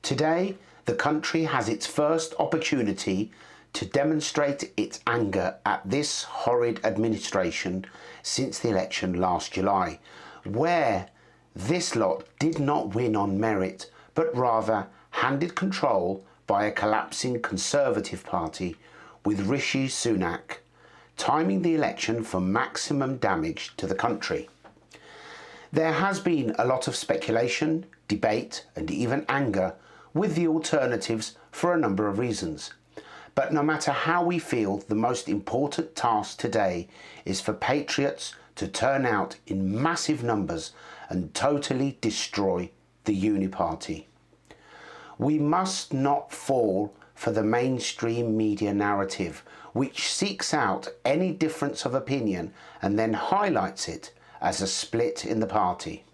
Today, the country has its first opportunity to demonstrate its anger at this horrid administration since the election last July, where this lot did not win on merit, but rather handed control by a collapsing Conservative Party with Rishi Sunak, timing the election for maximum damage to the country. There has been a lot of speculation, debate and even anger with the alternatives for a number of reasons. But no matter how we feel, the most important task today is for patriots to turn out in massive numbers and totally destroy the Uniparty. We must not fall for the mainstream media narrative, which seeks out any difference of opinion and then highlights it as a split in the party.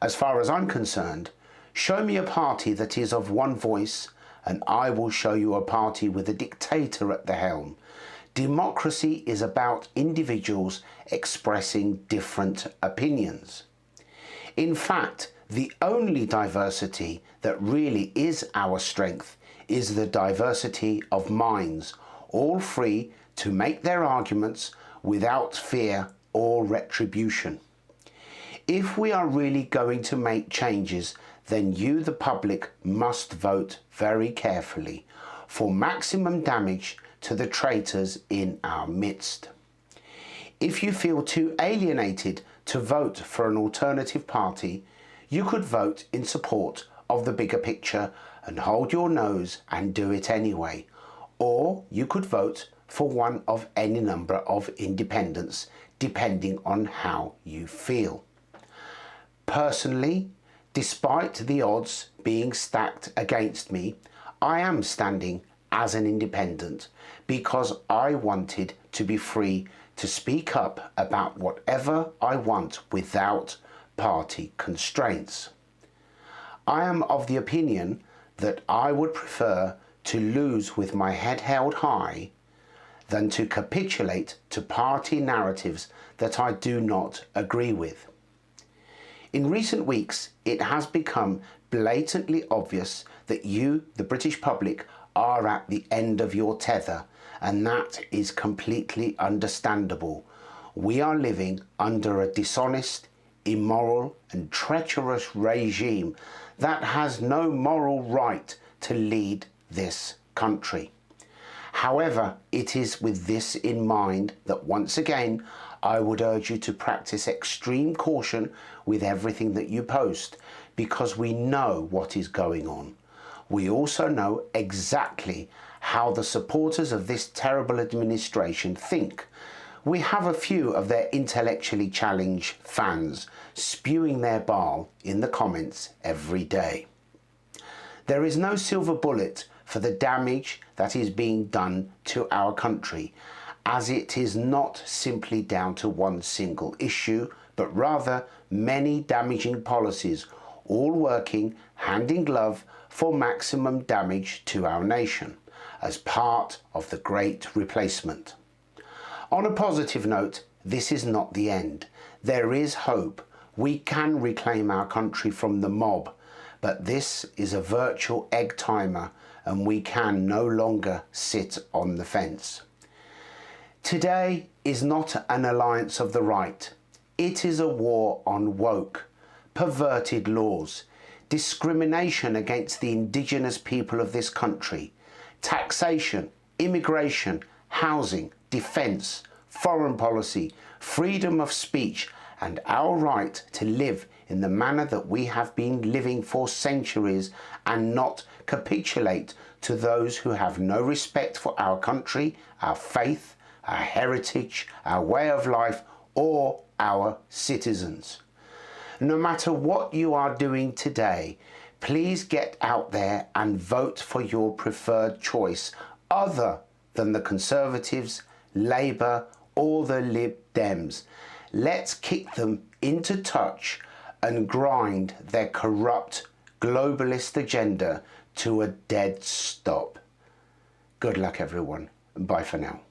As far as I'm concerned, show me a party that is of one voice and I will show you a party with a dictator at the helm. Democracy is about individuals expressing different opinions. In fact, the only diversity that really is our strength is the diversity of minds, all free to make their arguments without fear or retribution. If we are really going to make changes, then you, the public, must vote very carefully for maximum damage to the traitors in our midst. If you feel too alienated to vote for an alternative party, you could vote in support of the bigger picture and hold your nose and do it anyway. Or you could vote for one of any number of independents, depending on how you feel. Personally, despite the odds being stacked against me, I am standing as an independent because I wanted to be free to speak up about whatever I want without party constraints. I am of the opinion that I would prefer to lose with my head held high than to capitulate to party narratives that I do not agree with. In recent weeks, it has become blatantly obvious that you, the British public, are at the end of your tether, and that is completely understandable. We are living under a dishonest, immoral and treacherous regime that has no moral right to lead this country. However, it is with this in mind that once again I would urge you to practice extreme caution with everything that you post, because we know what is going on. We also know exactly how the supporters of this terrible administration think. We have a few of their intellectually challenged fans spewing their bile in the comments every day. There is no silver bullet for the damage that is being done to our country, as it is not simply down to one single issue, but rather many damaging policies, all working hand in glove for maximum damage to our nation as part of the Great Replacement. On a positive note, this is not the end. There is hope. We can reclaim our country from the mob, but this is a virtual egg timer and we can no longer sit on the fence. Today is not an alliance of the right. It is a war on woke, perverted laws, discrimination against the indigenous people of this country, taxation, immigration, housing, defence, foreign policy, freedom of speech, and our right to live in the manner that we have been living for centuries and not capitulate to those who have no respect for our country, our faith, our heritage, our way of life, or our citizens. No matter what you are doing today, please get out there and vote for your preferred choice other than the Conservatives, Labour or the Lib Dems. Let's kick them into touch and grind their corrupt globalist agenda to a dead stop. Good luck everyone, and bye for now.